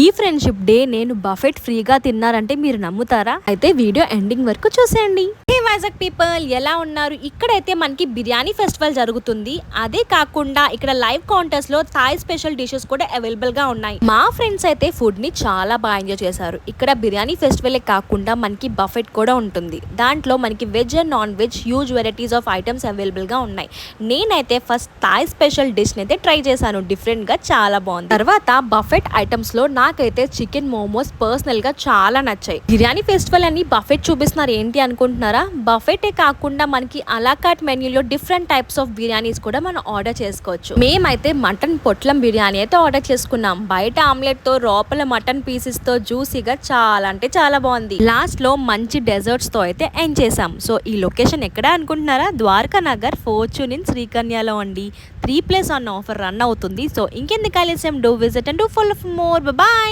ఈ friendship day నేను buffet ఫ్రీగా తిన్నారంటే మీరు నమ్ముతారా? అయితే వీడియో ఎండింగ్ వరకు చూసేయండి. హే వైజాగ్ పీపుల్, ఎలా ఉన్నారు? ఇక్కడైతే మనకి బిర్యానీ ఫెస్టివల్ జరుగుతుంది. అదే కాకుండా ఇక్కడ లైవ్ కౌంటర్స్ లో థాయ్ స్పెషల్ డిషెస్ కూడా అవైలబుల్ గా ఉన్నాయి. మా ఫ్రెండ్స్ అయితే ఫుడ్ ని చాలా బాగా ఎంజాయ్ చేశారు. ఇక్కడ బిర్యానీ ఫెస్టివల్ కాకుండా మనకి బఫెట్ కూడా ఉంటుంది. దాంట్లో మనకి veg and non veg huge varieties of items available గా ఉన్నాయి. నేనైతే ఫస్ట్ థాయ్ స్పెషల్ డిష్ అయితే ట్రై చేశాను. డిఫరెంట్ గా చాలా బాగుంది. తర్వాత బఫెట్ ఐటమ్స్ లో నాకైతే చికెన్ మోమోస్ పర్సనల్ గా చాలా నచ్చాయి. బిర్యానీ ఫెస్టివల్ అని బఫెట్ చూపిస్తున్నారు ఏంటి అనుకుంటున్నారా? బఫెటే కాకుండా మనకి అలాకాట్ మెన్యూలో డిఫరెంట్ టైప్స్ ఆఫ్ బిర్యానీస్ కూడా మనం ఆర్డర్ చేసుకోవచ్చు. మేమైతే మటన్ పొట్లం బిర్యానీ అయితే ఆర్డర్ చేసుకున్నాం. బయట ఆమ్లెట్ తో, లోపల మటన్ పీసెస్ తో జ్యూసీగా చాలా అంటే చాలా బాగుంది. లాస్ట్ లో మంచి డెజర్ట్స్ తో అయితే ఎండ్ చేసాం. సో ఈ లొకేషన్ ఎక్కడ అనుకుంటున్నారా? ద్వారకా నగర్ ఫార్చ్యూన్ ఇన్ శ్రీకన్యలో అండి. 3+1 ఆఫర్ రన్ అవుతుంది. సో ఇంకెందుకు ఆలస్యం, do visit and do follow for more. Bye.